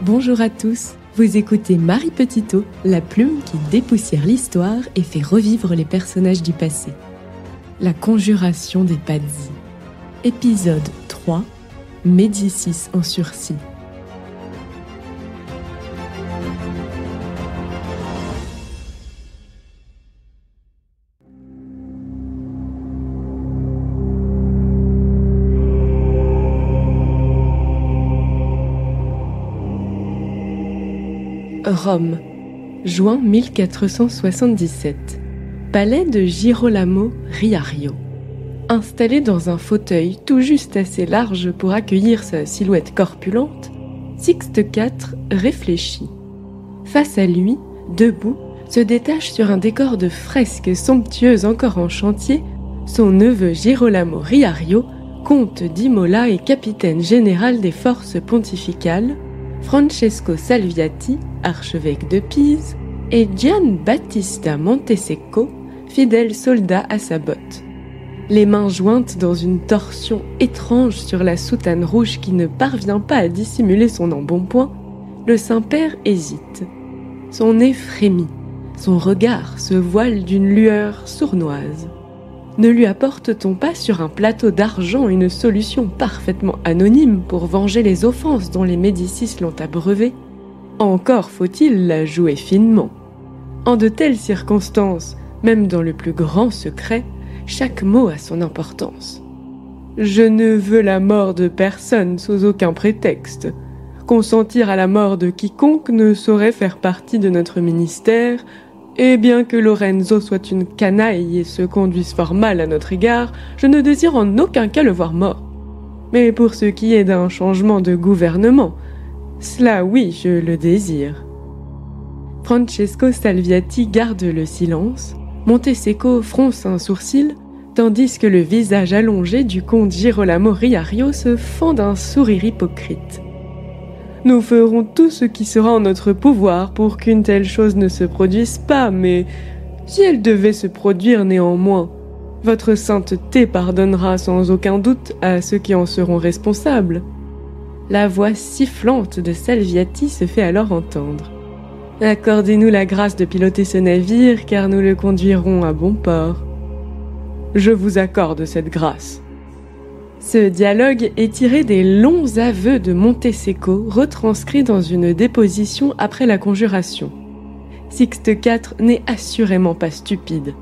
Bonjour à tous, vous écoutez Marie Petitot, la plume qui dépoussière l'histoire et fait revivre les personnages du passé. La conjuration des Pazzi. Épisode 3, Médicis en sursis. Rome, juin 1477. Palais de Girolamo Riario. Installé dans un fauteuil tout juste assez large pour accueillir sa silhouette corpulente, Sixte IV réfléchit. Face à lui, debout, se détache sur un décor de fresques somptueuses encore en chantier, son neveu Girolamo Riario, comte d'Imola et capitaine général des forces pontificales, Francesco Salviati, archevêque de Pise, et Gian Battista Montesecco, fidèle soldat à sa botte. Les mains jointes dans une torsion étrange sur la soutane rouge qui ne parvient pas à dissimuler son embonpoint, le Saint-Père hésite. Son nez frémit, son regard se voile d'une lueur sournoise. Ne lui apporte-t-on pas sur un plateau d'argent une solution parfaitement anonyme pour venger les offenses dont les Médicis l'ont abreuvé ? Encore faut-il la jouer finement. En de telles circonstances, même dans le plus grand secret, chaque mot a son importance. Je ne veux la mort de personne sous aucun prétexte. Consentir à la mort de quiconque ne saurait faire partie de notre ministère, et bien que Lorenzo soit une canaille et se conduise fort mal à notre égard, je ne désire en aucun cas le voir mort. Mais pour ce qui est d'un changement de gouvernement, cela oui, je le désire. Francesco Salviati garde le silence, Montesecco fronce un sourcil, tandis que le visage allongé du comte Girolamo Riario se fend d'un sourire hypocrite. Nous ferons tout ce qui sera en notre pouvoir pour qu'une telle chose ne se produise pas, mais si elle devait se produire néanmoins, votre sainteté pardonnera sans aucun doute à ceux qui en seront responsables. La voix sifflante de Salviati se fait alors entendre. Accordez-nous la grâce de piloter ce navire, car nous le conduirons à bon port. Je vous accorde cette grâce. Ce dialogue est tiré des longs aveux de Montesecco, retranscrits dans une déposition après la conjuration. Sixte IV n'est assurément pas stupide.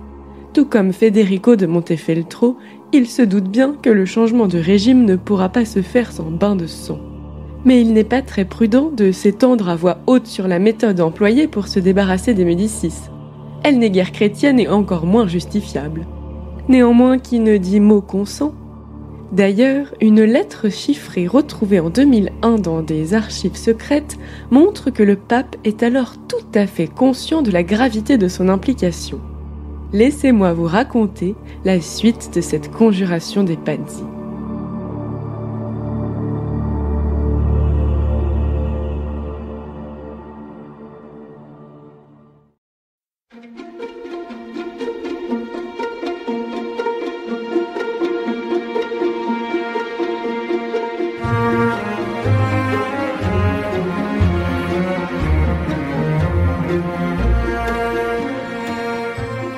Tout comme Federico de Montefeltro, il se doute bien que le changement de régime ne pourra pas se faire sans bain de sang. Mais il n'est pas très prudent de s'étendre à voix haute sur la méthode employée pour se débarrasser des Médicis. Elle n'est guère chrétienne et encore moins justifiable. Néanmoins, qui ne dit mot consent. D'ailleurs, une lettre chiffrée retrouvée en 2001 dans des archives secrètes montre que le pape est alors tout à fait conscient de la gravité de son implication. Laissez-moi vous raconter la suite de cette conjuration des Pazzi.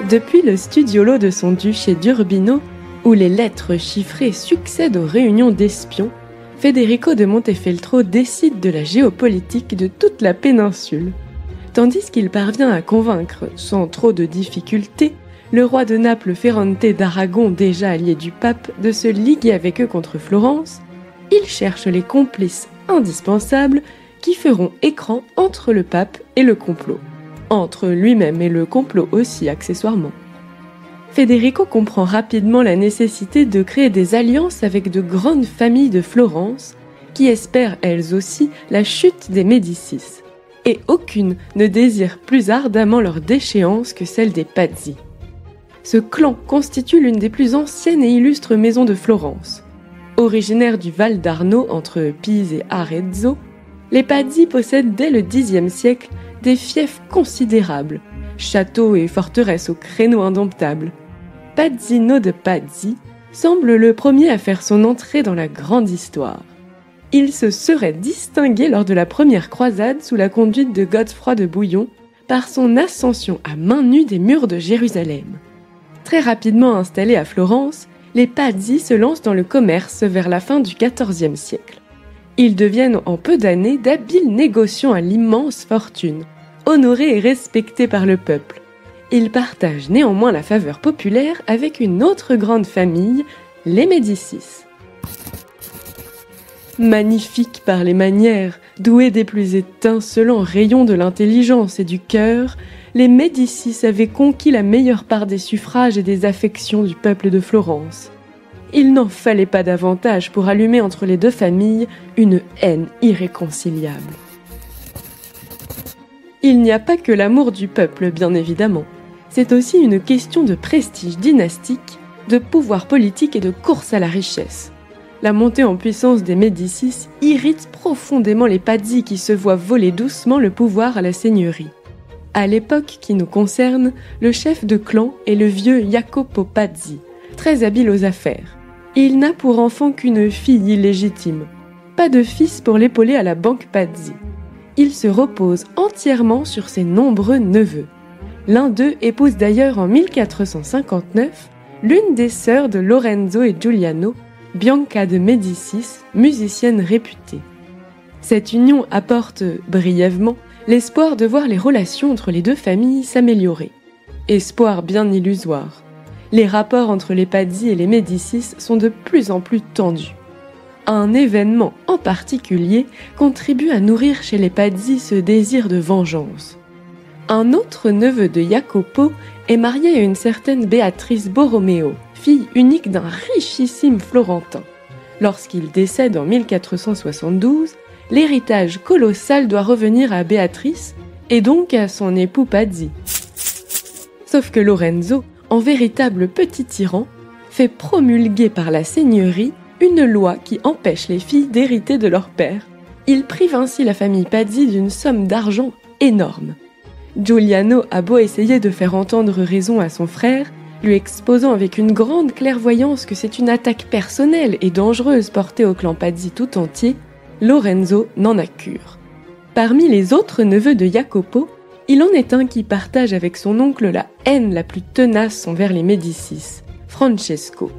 Depuis le studiolo de son duché d'Urbino, où les lettres chiffrées succèdent aux réunions d'espions, Federico de Montefeltro décide de la géopolitique de toute la péninsule. Tandis qu'il parvient à convaincre, sans trop de difficultés, le roi de Naples Ferrante d'Aragon, déjà allié du pape, de se liguer avec eux contre Florence, il cherche les complices indispensables qui feront écran entre le pape et le complot. Entre lui-même et le complot aussi accessoirement. Federico comprend rapidement la nécessité de créer des alliances avec de grandes familles de Florence qui espèrent elles aussi la chute des Médicis. Et aucune ne désire plus ardemment leur déchéance que celle des Pazzi. Ce clan constitue l'une des plus anciennes et illustres maisons de Florence. Originaires du Val d'Arno entre Pise et Arezzo, les Pazzi possèdent dès le Xe siècle des fiefs considérables, châteaux et forteresses aux créneaux indomptables. Pazzino de Pazzi semble le premier à faire son entrée dans la grande histoire. Il se serait distingué lors de la première croisade sous la conduite de Godefroy de Bouillon par son ascension à main nue des murs de Jérusalem. Très rapidement installés à Florence, les Pazzi se lancent dans le commerce vers la fin du XIVe siècle. Ils deviennent en peu d'années d'habiles négociants à l'immense fortune, honorés et respectés par le peuple. Ils partagent néanmoins la faveur populaire avec une autre grande famille, les Médicis. Magnifiques par les manières, doués des plus étincelants rayons de l'intelligence et du cœur, les Médicis avaient conquis la meilleure part des suffrages et des affections du peuple de Florence. Il n'en fallait pas davantage pour allumer entre les deux familles une haine irréconciliable. Il n'y a pas que l'amour du peuple, bien évidemment. C'est aussi une question de prestige dynastique, de pouvoir politique et de course à la richesse. La montée en puissance des Médicis irrite profondément les Pazzi qui se voient voler doucement le pouvoir à la seigneurie. À l'époque qui nous concerne, le chef de clan est le vieux Jacopo Pazzi, très habile aux affaires. Il n'a pour enfant qu'une fille illégitime. Pas de fils pour l'épauler à la banque Pazzi. Il se repose entièrement sur ses nombreux neveux. L'un d'eux épouse d'ailleurs en 1459 l'une des sœurs de Lorenzo et Giuliano, Bianca de Médicis, musicienne réputée. Cette union apporte, brièvement, l'espoir de voir les relations entre les deux familles s'améliorer. Espoir bien illusoire. Les rapports entre les Pazzi et les Médicis sont de plus en plus tendus. Un événement en particulier contribue à nourrir chez les Pazzi ce désir de vengeance. Un autre neveu de Jacopo est marié à une certaine Béatrice Borromeo, fille unique d'un richissime Florentin. Lorsqu'il décède en 1472, l'héritage colossal doit revenir à Béatrice et donc à son époux Pazzi. Sauf que Lorenzo, en véritable petit tyran, fait promulguer par la seigneurie une loi qui empêche les filles d'hériter de leur père. Il prive ainsi la famille Pazzi d'une somme d'argent énorme. Giuliano a beau essayer de faire entendre raison à son frère, lui exposant avec une grande clairvoyance que c'est une attaque personnelle et dangereuse portée au clan Pazzi tout entier, Lorenzo n'en a cure. Parmi les autres neveux de Jacopo, il en est un qui partage avec son oncle la haine la plus tenace envers les Médicis, Francesco.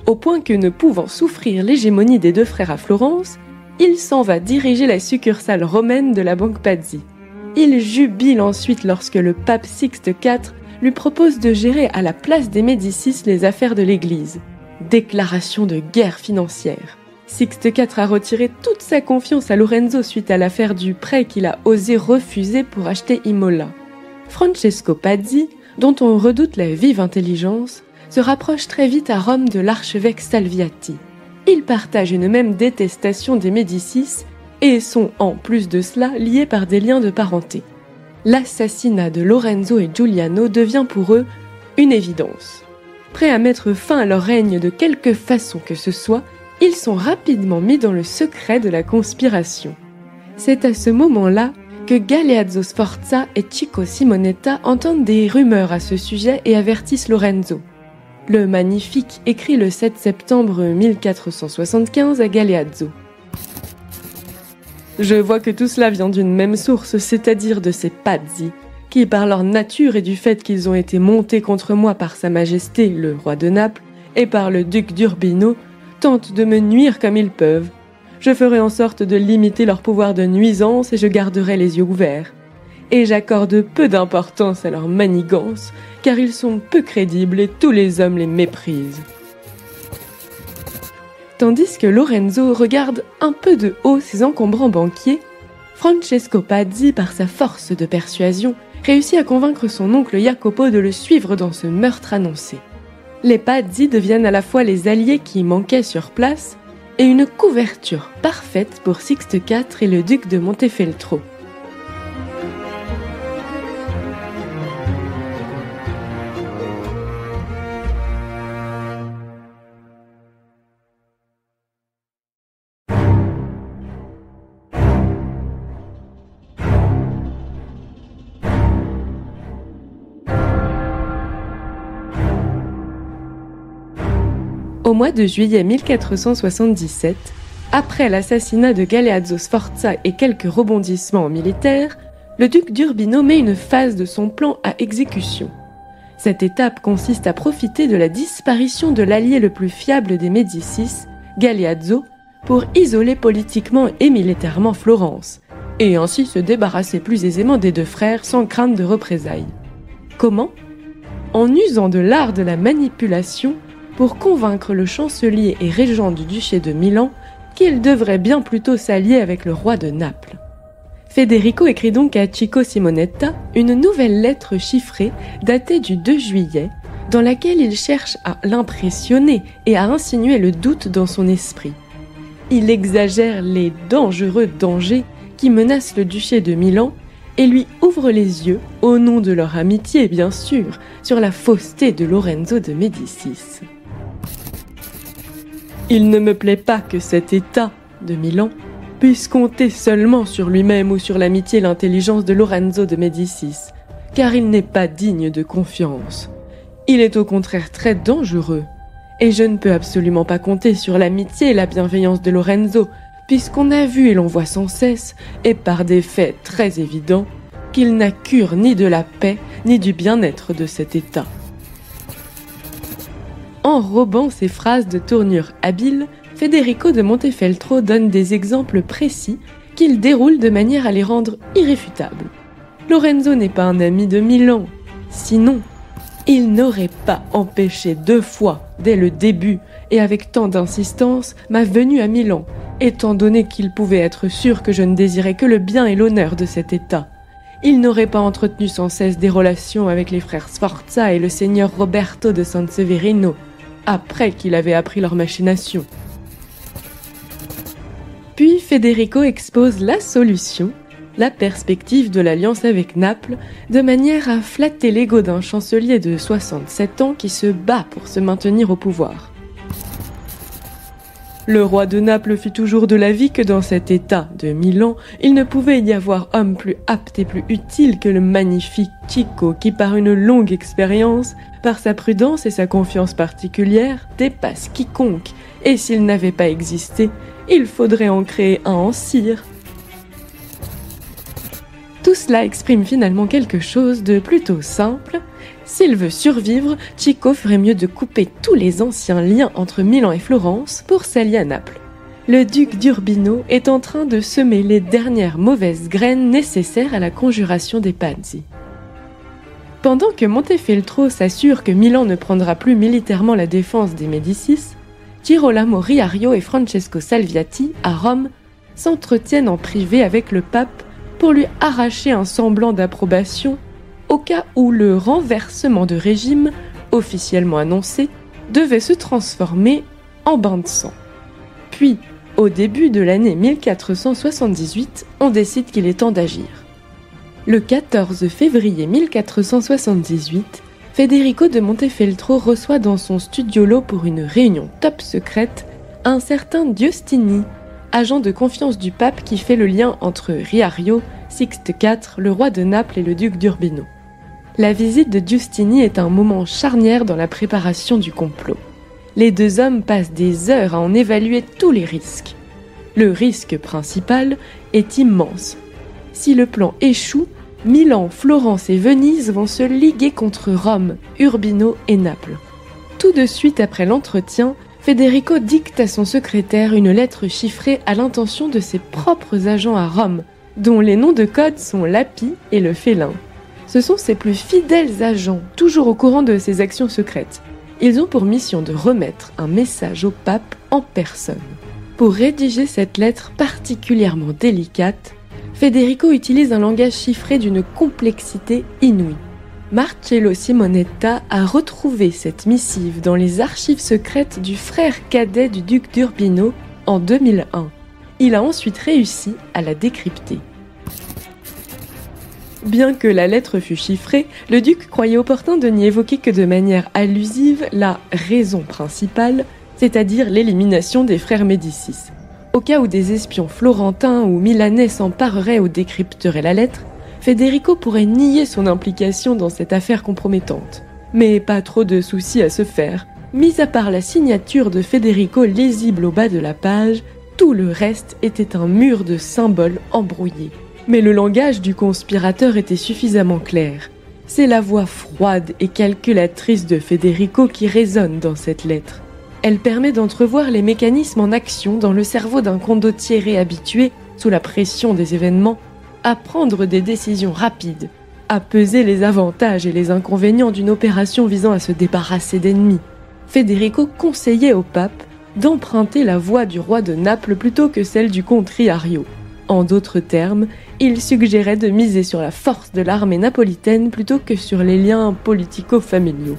Au point que, ne pouvant souffrir l'hégémonie des deux frères à Florence, il s'en va diriger la succursale romaine de la banque Pazzi. Il jubile ensuite lorsque le pape Sixte IV lui propose de gérer à la place des Médicis les affaires de l'Église. Déclaration de guerre financière. Sixte IV a retiré toute sa confiance à Lorenzo suite à l'affaire du prêt qu'il a osé refuser pour acheter Imola. Francesco Pazzi, dont on redoute la vive intelligence, se rapproche très vite à Rome de l'archevêque Salviati. Ils partagent une même détestation des Médicis et sont, en plus de cela, liés par des liens de parenté. L'assassinat de Lorenzo et Giuliano devient pour eux une évidence. Prêts à mettre fin à leur règne de quelque façon que ce soit, ils sont rapidement mis dans le secret de la conspiration. C'est à ce moment-là que Galeazzo Sforza et Chico Simonetta entendent des rumeurs à ce sujet et avertissent Lorenzo. Le Magnifique écrit le 7 septembre 1475 à Galeazzo. « Je vois que tout cela vient d'une même source, c'est-à-dire de ces Pazzi, qui, par leur nature et du fait qu'ils ont été montés contre moi par Sa Majesté, le roi de Naples, et par le duc d'Urbino, tentent de me nuire comme ils peuvent. Je ferai en sorte de limiter leur pouvoir de nuisance et je garderai les yeux ouverts. Et j'accorde peu d'importance à leur manigance, car ils sont peu crédibles et tous les hommes les méprisent. » Tandis que Lorenzo regarde un peu de haut ses encombrants banquiers, Francesco Pazzi, par sa force de persuasion, réussit à convaincre son oncle Jacopo de le suivre dans ce meurtre annoncé. Les Pazzi deviennent à la fois les alliés qui manquaient sur place et une couverture parfaite pour Sixte IV et le duc de Montefeltro. Au mois de juillet 1477, Après l'assassinat de Galeazzo Sforza et quelques rebondissements militaires, le duc d'Urbino met une phase de son plan à exécution. Cette étape consiste à profiter de la disparition de l'allié le plus fiable des Médicis, Galeazzo, pour isoler politiquement et militairement Florence, et ainsi se débarrasser plus aisément des deux frères sans crainte de représailles. Comment ? En usant de l'art de la manipulation pour convaincre le chancelier et régent du duché de Milan qu'il devrait bien plutôt s'allier avec le roi de Naples. Federico écrit donc à Chico Simonetta une nouvelle lettre chiffrée datée du 2 juillet, dans laquelle il cherche à l'impressionner et à insinuer le doute dans son esprit. Il exagère les dangereux dangers qui menacent le duché de Milan et lui ouvre les yeux, au nom de leur amitié bien sûr, sur la fausseté de Lorenzo de Médicis. Il ne me plaît pas que cet État de Milan puisse compter seulement sur lui-même ou sur l'amitié et l'intelligence de Lorenzo de Médicis, car il n'est pas digne de confiance. Il est au contraire très dangereux, et je ne peux absolument pas compter sur l'amitié et la bienveillance de Lorenzo, puisqu'on a vu et l'on voit sans cesse, et par des faits très évidents, qu'il n'a cure ni de la paix ni du bien-être de cet État. Enrobant ces phrases de tournure habile, Federico de Montefeltro donne des exemples précis qu'il déroule de manière à les rendre irréfutables. Lorenzo n'est pas un ami de Milan, sinon il n'aurait pas empêché 2 fois, dès le début et avec tant d'insistance, ma venue à Milan, étant donné qu'il pouvait être sûr que je ne désirais que le bien et l'honneur de cet État. Il n'aurait pas entretenu sans cesse des relations avec les frères Sforza et le seigneur Roberto de Sanseverino, après qu'il avait appris leurs machinations. Puis Federico expose la solution, la perspective de l'alliance avec Naples, de manière à flatter l'ego d'un chancelier de 67 ans qui se bat pour se maintenir au pouvoir. Le roi de Naples fit toujours de l'avis que dans cet état de Milan, il ne pouvait y avoir homme plus apte et plus utile que le magnifique Chico qui, par une longue expérience, par sa prudence et sa confiance particulière, dépasse quiconque, et s'il n'avait pas existé, il faudrait en créer un en cire. Tout cela exprime finalement quelque chose de plutôt simple. S'il veut survivre, Chico ferait mieux de couper tous les anciens liens entre Milan et Florence pour s'allier à Naples. Le duc d'Urbino est en train de semer les dernières mauvaises graines nécessaires à la conjuration des Pazzi. Pendant que Montefeltro s'assure que Milan ne prendra plus militairement la défense des Médicis, Girolamo Riario et Francesco Salviati, à Rome, s'entretiennent en privé avec le pape pour lui arracher un semblant d'approbation au cas où le renversement de régime, officiellement annoncé, devait se transformer en bain de sang. Puis, au début de l'année 1478, on décide qu'il est temps d'agir. Le 14 février 1478, Federico de Montefeltro reçoit dans son studiolo pour une réunion top secrète un certain Giustini, agent de confiance du pape qui fait le lien entre Riario, Sixte IV, le roi de Naples et le duc d'Urbino. La visite de Giustini est un moment charnière dans la préparation du complot. Les 2 hommes passent des heures à en évaluer tous les risques. Le risque principal est immense. Si le plan échoue, Milan, Florence et Venise vont se liguer contre Rome, Urbino et Naples. Tout de suite après l'entretien, Federico dicte à son secrétaire une lettre chiffrée à l'intention de ses propres agents à Rome, dont les noms de code sont l'Api et le Félin. Ce sont ses plus fidèles agents, toujours au courant de ses actions secrètes. Ils ont pour mission de remettre un message au pape en personne. Pour rédiger cette lettre particulièrement délicate, Federico utilise un langage chiffré d'une complexité inouïe. Marcello Simonetta a retrouvé cette missive dans les archives secrètes du frère cadet du duc d'Urbino en 2001. Il a ensuite réussi à la décrypter. Bien que la lettre fût chiffrée, le duc croyait opportun de n'y évoquer que de manière allusive la raison principale, c'est-à-dire l'élimination des frères Médicis. Au cas où des espions florentins ou milanais s'empareraient ou décrypteraient la lettre, Federico pourrait nier son implication dans cette affaire compromettante. Mais pas trop de soucis à se faire. Mis à part la signature de Federico lisible au bas de la page, Tout le reste était un mur de symboles embrouillés. Mais le langage du conspirateur était suffisamment clair. C'est la voix froide et calculatrice de Federico qui résonne dans cette lettre. Elle permet d'entrevoir les mécanismes en action dans le cerveau d'un condottiere habitué, sous la pression des événements, à prendre des décisions rapides, à peser les avantages et les inconvénients d'une opération visant à se débarrasser d'ennemis. Federico conseillait au pape d'emprunter la voie du roi de Naples plutôt que celle du comte Riario. En d'autres termes, il suggérait de miser sur la force de l'armée napolitaine plutôt que sur les liens politico-familiaux.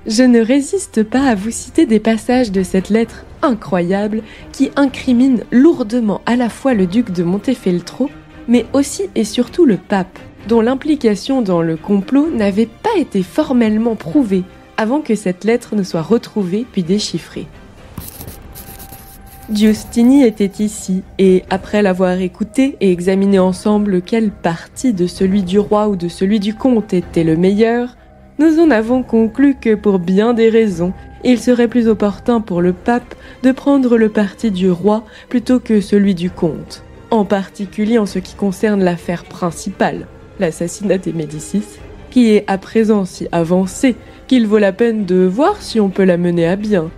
Je ne résiste pas à vous citer des passages de cette lettre incroyable qui incriminent lourdement à la fois le duc de Montefeltro, mais aussi et surtout le pape, dont l'implication dans le complot n'avait pas été formellement prouvée avant que cette lettre ne soit retrouvée puis déchiffrée. Giustini était ici, et après l'avoir écouté et examiné ensemble quelle partie de celui du roi ou de celui du comte était le meilleur, nous en avons conclu que pour bien des raisons, il serait plus opportun pour le pape de prendre le parti du roi plutôt que celui du comte, en particulier en ce qui concerne l'affaire principale, l'assassinat des Médicis, qui est à présent si avancée qu'il vaut la peine de voir si on peut la mener à bien.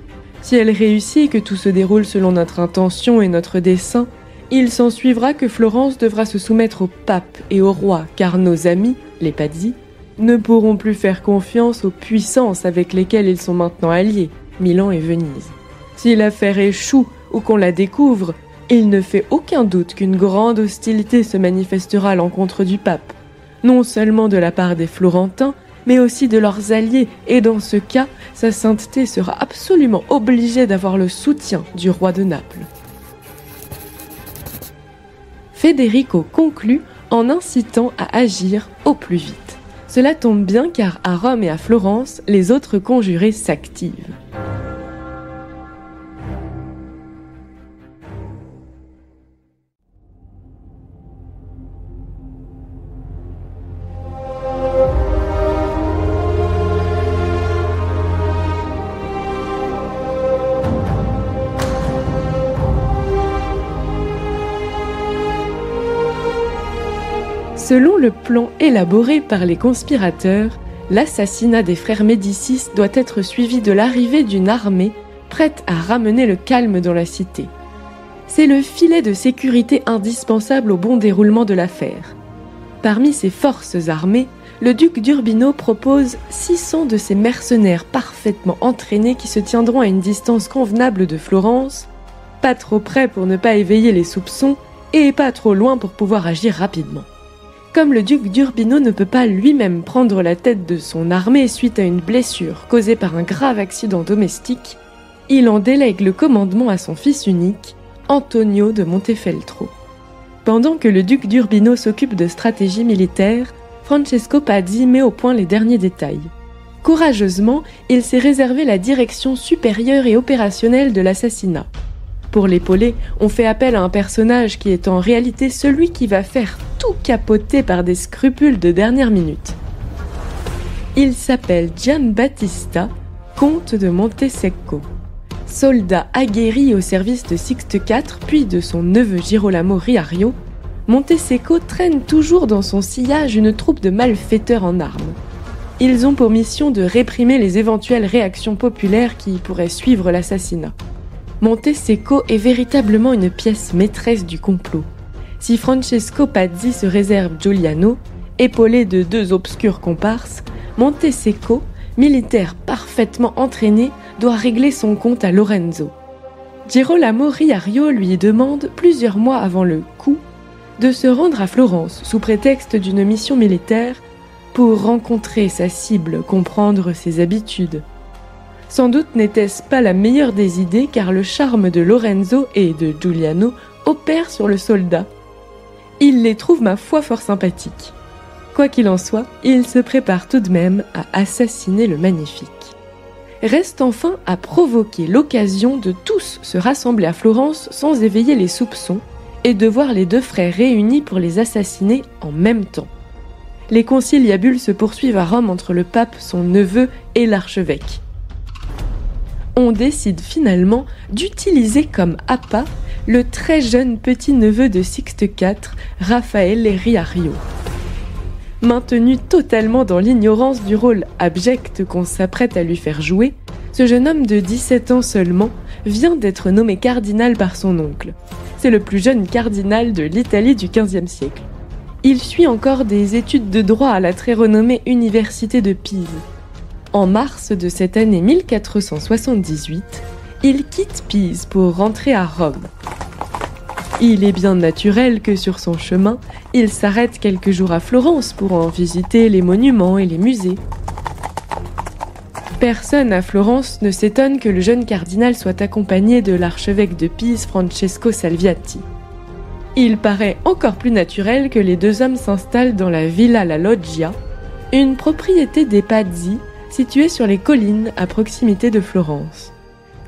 Si elle réussit et que tout se déroule selon notre intention et notre dessein, il s'ensuivra que Florence devra se soumettre au pape et au roi, car nos amis, les Pazzi, ne pourront plus faire confiance aux puissances avec lesquelles ils sont maintenant alliés, Milan et Venise. Si l'affaire échoue ou qu'on la découvre, il ne fait aucun doute qu'une grande hostilité se manifestera à l'encontre du pape, non seulement de la part des Florentins, mais aussi de leurs alliés, et dans ce cas, sa sainteté sera absolument obligée d'avoir le soutien du roi de Naples. Federico conclut en incitant à agir au plus vite. Cela tombe bien car à Rome et à Florence, les autres conjurés s'activent. Selon le plan élaboré par les conspirateurs, l'assassinat des frères Médicis doit être suivi de l'arrivée d'une armée prête à ramener le calme dans la cité. C'est le filet de sécurité indispensable au bon déroulement de l'affaire. Parmi ces forces armées, le duc d'Urbino propose 600 de ses mercenaires parfaitement entraînés qui se tiendront à une distance convenable de Florence, pas trop près pour ne pas éveiller les soupçons et pas trop loin pour pouvoir agir rapidement. Comme le duc d'Urbino ne peut pas lui-même prendre la tête de son armée suite à une blessure causée par un grave accident domestique, il en délègue le commandement à son fils unique, Antonio de Montefeltro. Pendant que le duc d'Urbino s'occupe de stratégie militaire, Francesco Pazzi met au point les derniers détails. Courageusement, il s'est réservé la direction supérieure et opérationnelle de l'assassinat. Pour l'épauler, on fait appel à un personnage qui est en réalité celui qui va faire tout capoter par des scrupules de dernière minute. Il s'appelle Giambattista, comte de Montesecco. Soldat aguerri au service de Sixte IV puis de son neveu Girolamo Riario, Montesecco traîne toujours dans son sillage une troupe de malfaiteurs en armes. Ils ont pour mission de réprimer les éventuelles réactions populaires qui pourraient suivre l'assassinat. Montesecco est véritablement une pièce maîtresse du complot. Si Francesco Pazzi se réserve Giuliano, épaulé de 2 obscurs comparses, Montesecco, militaire parfaitement entraîné, doit régler son compte à Lorenzo. Girolamo Riario lui demande, plusieurs mois avant le coup, de se rendre à Florence sous prétexte d'une mission militaire pour rencontrer sa cible, comprendre ses habitudes. Sans doute n'était-ce pas la meilleure des idées car le charme de Lorenzo et de Giuliano opère sur le soldat. Il les trouve ma foi fort sympathiques. Quoi qu'il en soit, il se prépare tout de même à assassiner le magnifique. Reste enfin à provoquer l'occasion de tous se rassembler à Florence sans éveiller les soupçons et de voir les 2 frères réunis pour les assassiner en même temps. Les conciliabules se poursuivent à Rome entre le pape, son neveu et l'archevêque. on décide finalement d'utiliser comme appât le très jeune petit-neveu de Sixte IV, Raffaele Riario. Maintenu totalement dans l'ignorance du rôle abject qu'on s'apprête à lui faire jouer, ce jeune homme de 17 ans seulement vient d'être nommé cardinal par son oncle. C'est le plus jeune cardinal de l'Italie du XVe siècle. Il suit encore des études de droit à la très renommée Université de Pise. En mars de cette année 1478, il quitte Pise pour rentrer à Rome. Il est bien naturel que sur son chemin, il s'arrête quelques jours à Florence pour en visiter les monuments et les musées. Personne à Florence ne s'étonne que le jeune cardinal soit accompagné de l'archevêque de Pise, Francesco Salviati. Il paraît encore plus naturel que les deux hommes s'installent dans la Villa La Loggia, une propriété des Pazzi située sur les collines à proximité de Florence.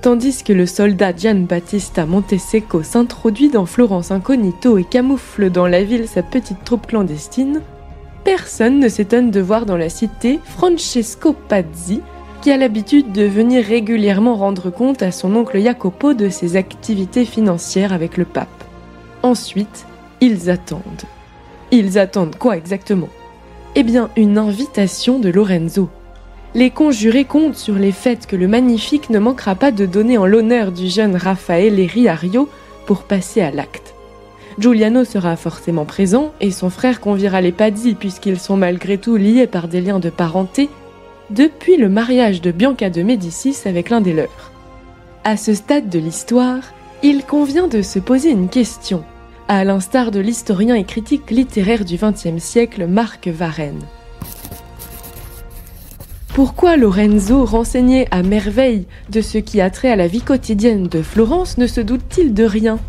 Tandis que le soldat Giambattista Montesecco s'introduit dans Florence incognito et camoufle dans la ville sa petite troupe clandestine, personne ne s'étonne de voir dans la cité Francesco Pazzi, qui a l'habitude de venir régulièrement rendre compte à son oncle Jacopo de ses activités financières avec le pape. Ensuite, ils attendent. Ils attendent quoi exactement ? Eh bien, une invitation de Lorenzo. Les conjurés comptent sur les fêtes que le magnifique ne manquera pas de donner en l'honneur du jeune Raffaele Riario pour passer à l'acte. Giuliano sera forcément présent et son frère conviera les Pazzi puisqu'ils sont malgré tout liés par des liens de parenté depuis le mariage de Bianca de Médicis avec l'un des leurs. À ce stade de l'histoire, il convient de se poser une question, à l'instar de l'historien et critique littéraire du XXe siècle Marc Varenne. Pourquoi Lorenzo, renseigné à merveille de ce qui a trait à la vie quotidienne de Florence, ne se doute-t-il de rien ?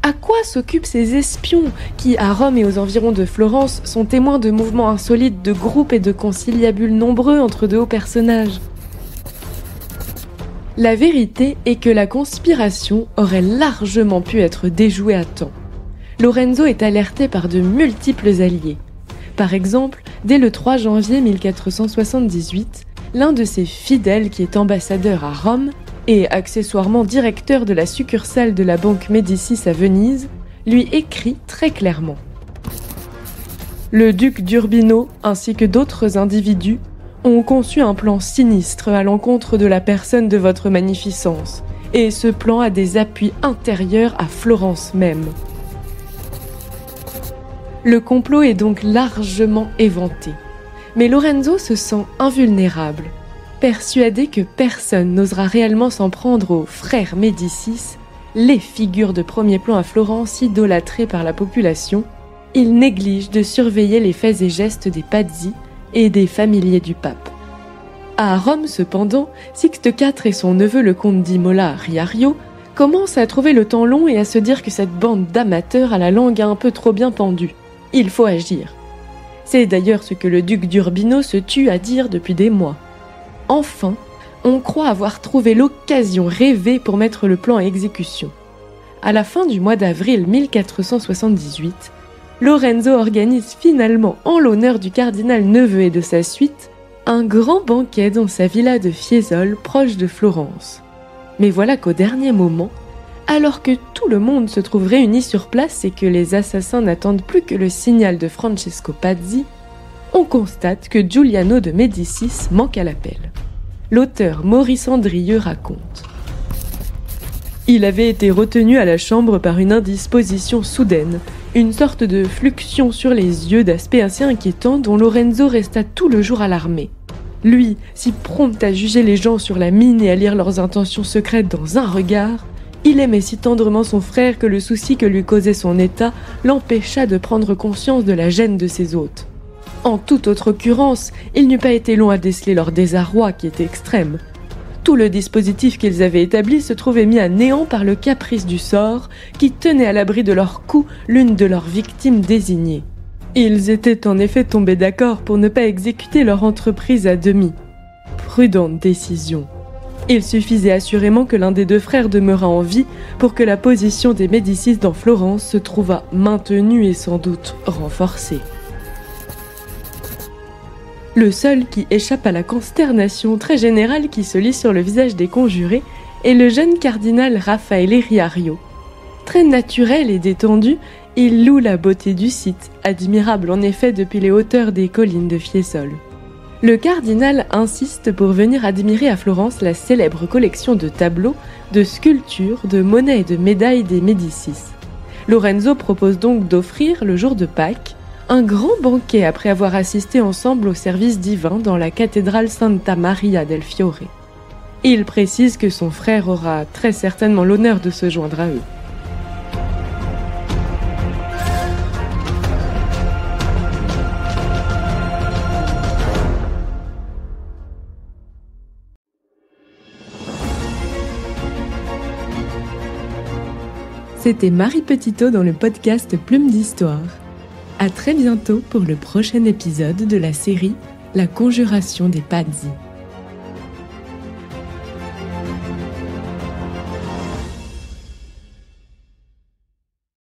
À quoi s'occupent ces espions qui, à Rome et aux environs de Florence, sont témoins de mouvements insolites de groupes et de conciliabules nombreux entre de hauts personnages ? La vérité est que la conspiration aurait largement pu être déjouée à temps. Lorenzo est alerté par de multiples alliés. Par exemple, dès le 3 janvier 1478, l'un de ses fidèles qui est ambassadeur à Rome et accessoirement directeur de la succursale de la banque Médicis à Venise, lui écrit très clairement. Le duc d'Urbino ainsi que d'autres individus ont conçu un plan sinistre à l'encontre de la personne de votre magnificence, et ce plan a des appuis intérieurs à Florence même. Le complot est donc largement éventé, mais Lorenzo se sent invulnérable, persuadé que personne n'osera réellement s'en prendre aux frères Médicis, les figures de premier plan à Florence idolâtrées par la population. Il néglige de surveiller les faits et gestes des Pazzi et des familiers du pape. À Rome cependant, Sixte IV et son neveu le comte d'Imola Riario commencent à trouver le temps long et à se dire que cette bande d'amateurs a la langue un peu trop bien pendue. Il faut agir. C'est d'ailleurs ce que le duc d'Urbino se tue à dire depuis des mois. Enfin, on croit avoir trouvé l'occasion rêvée pour mettre le plan à exécution. À la fin du mois d'avril 1478, Lorenzo organise finalement, en l'honneur du cardinal neveu et de sa suite, un grand banquet dans sa villa de Fiesole, proche de Florence. Mais voilà qu'au dernier moment, alors que tout le monde se trouve réuni sur place et que les assassins n'attendent plus que le signal de Francesco Pazzi, on constate que Giuliano de Médicis manque à l'appel. L'auteur Maurice Andrieux raconte. Il avait été retenu à la chambre par une indisposition soudaine, une sorte de fluxion sur les yeux d'aspect assez inquiétant dont Lorenzo resta tout le jour alarmé. Lui, si prompt à juger les gens sur la mine et à lire leurs intentions secrètes dans un regard, il aimait si tendrement son frère que le souci que lui causait son état l'empêcha de prendre conscience de la gêne de ses hôtes. En toute autre occurrence, il n'eût pas été long à déceler leur désarroi qui était extrême. Tout le dispositif qu'ils avaient établi se trouvait mis à néant par le caprice du sort qui tenait à l'abri de leur coup l'une de leurs victimes désignées. Ils étaient en effet tombés d'accord pour ne pas exécuter leur entreprise à demi. Prudente décision. Il suffisait assurément que l'un des deux frères demeurât en vie pour que la position des Médicis dans Florence se trouvât maintenue et sans doute renforcée. Le seul qui échappe à la consternation très générale qui se lit sur le visage des conjurés est le jeune cardinal Raffaele Riario. Très naturel et détendu, il loue la beauté du site, admirable en effet depuis les hauteurs des collines de Fiesole. Le cardinal insiste pour venir admirer à Florence la célèbre collection de tableaux, de sculptures, de monnaies et de médailles des Médicis. Lorenzo propose donc d'offrir, le jour de Pâques, un grand banquet après avoir assisté ensemble au service divin dans la cathédrale Santa Maria del Fiore. Il précise que son frère aura très certainement l'honneur de se joindre à eux. C'était Marie Petitot dans le podcast Plume d'Histoire. À très bientôt pour le prochain épisode de la série La Conjuration des Pazzi.